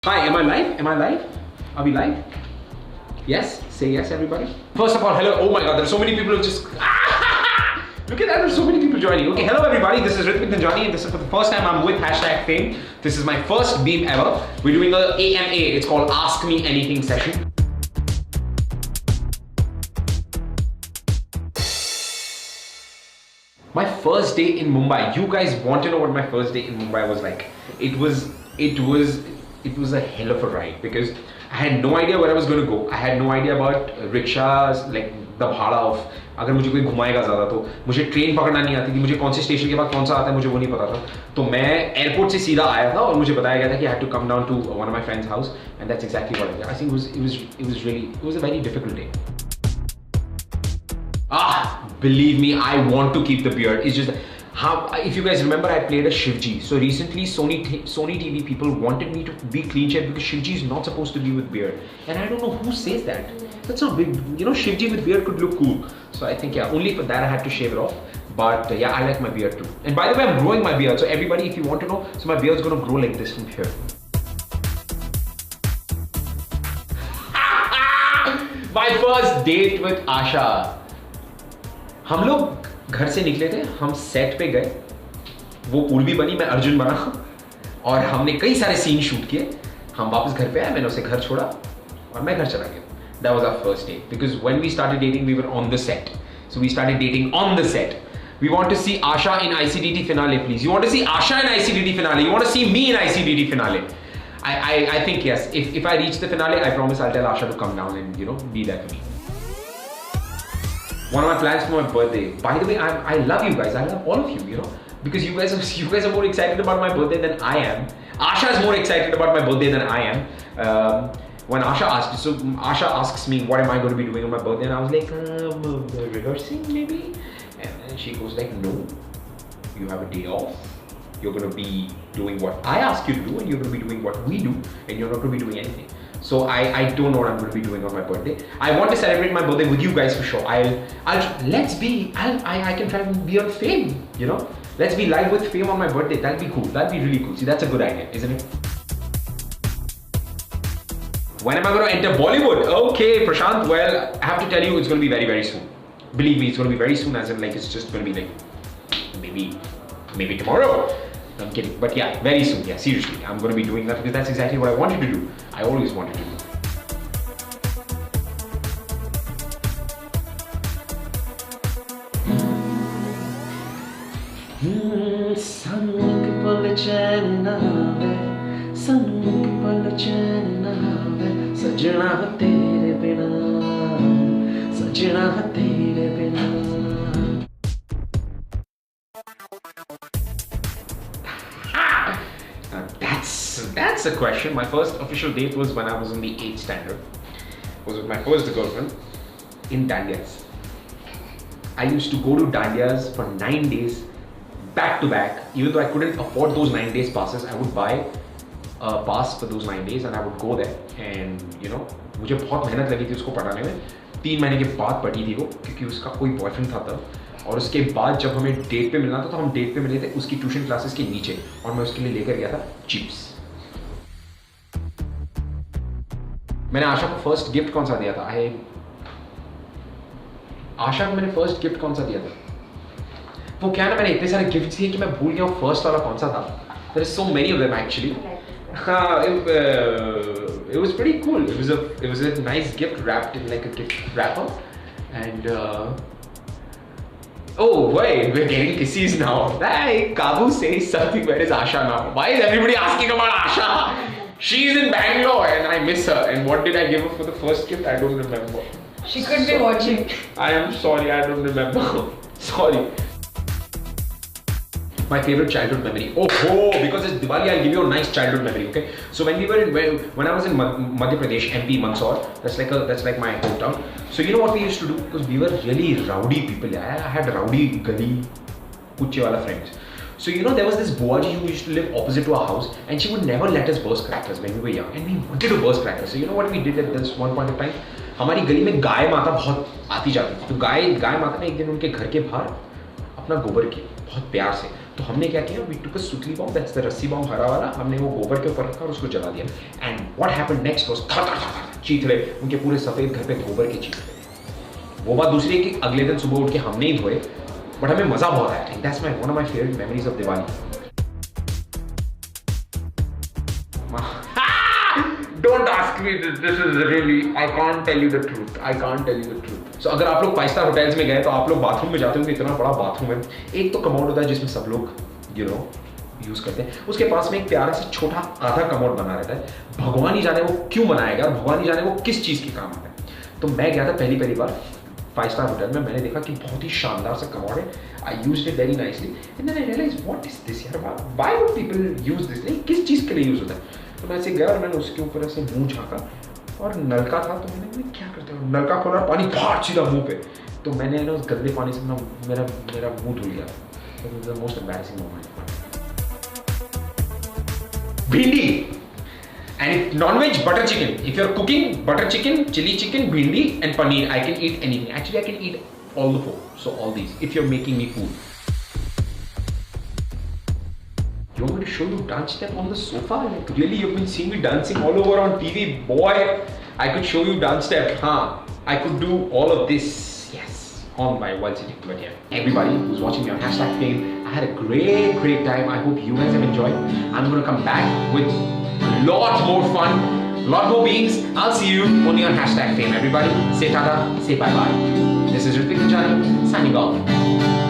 Hi, am I live? Am I live? Are we live? Yes? Say yes, everybody. First of all, hello. Oh my god, there are so many people who just. Look at that, there's so many people joining. Okay, hello everybody, this is Ritvik Nanjani and this is for the first time I'm with #fame. This is my first beam ever. We're doing a AMA, it's called Ask Me Anything session. My first day in Mumbai. You guys want to know what my first day in Mumbai was like? It was a hell of a ride because I had no idea where I was going to go. I had no idea about rickshaws, like the bhada of अगर मुझे कोई घुमाएगा ज़्यादा तो मुझे train पकड़ना नहीं आती थी. मुझे कौन से स्टेशन के बाद कौन सा आता है मुझे वो नहीं पता था. तो मैं एयरपोर्ट से सीधा आया था और मुझे बताया गया था कि I had to come down to one of my friend's house and that's exactly what I did. I think it was a very difficult day. Believe me, I want to keep the beard. It's just how, if you guys remember, I played a Shivji. So recently, Sony TV people wanted me to be clean shaved because Shivji is not supposed to be with beard. And I don't know who says that. That's not big. You know, Shivji with beard could look cool. So I think, yeah, only for that I had to shave it off. But yeah, I like my beard too. And by the way, I'm growing my beard. So everybody, if you want to know, so my beard's gonna grow like this from here. My first date with Asha. हम लोग घर से निकले थे, हम set पे गए, वो उर्वी बनी, मैं अर्जुन बना और हमने कई सारे सीन शूट किए. हम वापस घर पे आए, मैंने उसे घर छोड़ा और मैं घर चला गया. That was our first date because when we started dating we were on the set. So we started dating on the set. We want to see Asha in ICDT finale, please. You want to see Asha in ICDT finale? You want to see me in ICDT finale? I think yes. If I reach the finale, I promise I'll tell Asha to come down and be there for me. One of my plans for my birthday. By the way, I love you guys. I love all of you. Because you guys are more excited about my birthday than I am. Asha is more excited about my birthday than I am. When Asha asks me what am I going to be doing on my birthday, and I was like, rehearsing maybe. And then she goes like, no, you have a day off. You're going to be doing what I ask you to do, and you're going to be doing what we do, and you're not going to be doing anything. So I don't know what I'm going to be doing on my birthday. I want to celebrate my birthday with you guys for sure. I can try and be on Fame, Let's be live with Fame on my birthday. That'd be cool. That'd be really cool. See, that's a good idea, isn't it? When am I going to enter Bollywood? Okay, Prashant. Well, I have to tell you, it's going to be very, very soon. Believe me, it's going to be very soon. As in, like, it's just going to be like maybe tomorrow. I'm kidding, but yeah, very soon. Yeah, seriously, I'm going to be doing that because that's exactly what I wanted to do. I always wanted to do. सजना तेरे बिना सजना तेरे बिना. That's a question. My first official date was when I was in the 8th standard. It was with my first girlfriend in Dandias. I used to go to Dandias for 9 days back to back. Even though I couldn't afford those 9 days passes, I would buy a pass for those 9 days and I would go there. And मुझे बहुत मेहनत लगी थी उसको पढ़ाने में. 3 महीने के बाद पढ़ी थी वो क्योंकि उसका कोई बॉयफ्रेंड था तब. और उसके बाद जब हमें डेट पे मिलना था तो हम डेट पे मिले थे उसकी ट्यूशन क्लासेस के नीचे और मैं उसके लिए लेकर गया था चिप्स. मैंने आशा को फर्स्ट गिफ्ट कौन सा दिया था? आशा को मैंने फर्स्ट गिफ्ट कौन सा दिया था? वो क्या ना, मैंने इतने सारे गिफ्ट दिए कि मैं भूल गया हूँ फर्स्ट वाला कौन सा था. There is so many of them actually. It was pretty cool. It was a nice gift wrapped in like a gift wrapper and oh wait, we're getting kisses now. Hey, Kabu says something. Where is Asha now? Why is everybody asking about Asha? She's in Bangalore and I miss her. And what did I give her for the first gift? I don't remember. She could be watching. I am sorry, I don't remember. Sorry. My favorite childhood memory. Because it's Diwali, I'll give you a nice childhood memory. Okay. So when I was in Madhya Pradesh, MP Mandsaur, that's like my hometown. So you know what we used to do? Because we were really rowdy people. I had rowdy gully kuche wala friends. So there was this Buaji who used to live opposite to our house, and she would never let us burst crackers when we were young, and we wanted to burst crackers. So you know what we did at this one point of time? हमारी गली में गाय माता बहुत आती जाती थी. तो गाय माता ने एक दिन उनके घर के बाहर अपना गोबर की बहुत प्यार से। तो हमने क्या किया, वी टुक अ सुतली बॉम्ब, दैट्स द रस्सी बॉम्ब हरा वाला, हमने वो गोबर के ऊपर रखा और उसको जला दिया। And what happened next was चीथड़े, उनके पूरे सफेद घर पे गोबर के चीथड़े थे। वो बात दूसरी है कि अगले दिन सुबह उठ के हमने ही धोए, बट हमें मजा बहुत आया। That's my one of my favourite memories of Diwali. Don't ask me this. This is really, I can't tell you the truth. I can't tell you the truth. So अगर आप लोग 5 स्टार होटल्स में गए तो आप लोग बाथरूम में जाते होंगे, इतना बड़ा बाथरूम है। एक तो कमोड होता है जिसमें सब लोग यूज करते हैं, उसके पास में एक प्यारा सा छोटा आधा कमोड बना रहता है। भगवान ही जाने वो क्यों बनाएगा, भगवान ही जाने वो किस चीज के काम आता है। तो मैं गया था पहली बार 5 स्टार होटल में, मैंने देखा कि बहुत ही शानदार सा कमोड है। I used it very nicely and then I realize what is this यार, why would people use this, किस चीज के लिए यूज होता है। तो मैं ऐसे गया और मैंने उसके ऊपर ऐसे मुंह झाँका और नलका था, तो मैंने क्या करते हो, नलका खोला, पानी फाट सीधा मुंह पे। तो मैंने ना उस गंदे पानी से मेरा मुंह धुल गया। That was the most embarrassing moment. भिंडी and non-veg butter chicken. If you're cooking butter chicken, chili chicken, bhindi and paneer, I can eat anything. Actually, I can eat all the four. So all these. If you're making me food. You want me to show you dance step on the sofa? Like really, you've been seeing me dancing all over on TV, boy. I could show you dance step, huh? I could do all of this, yes, on my while sitting. But yeah, everybody who's watching me on #fame, I had a great time. I hope you guys have enjoyed. I'm gonna come back with a lot more fun, a lot more beings. I'll see you only on #fame. Everybody, say tata, say bye bye. This is Ritik Rajani signing off.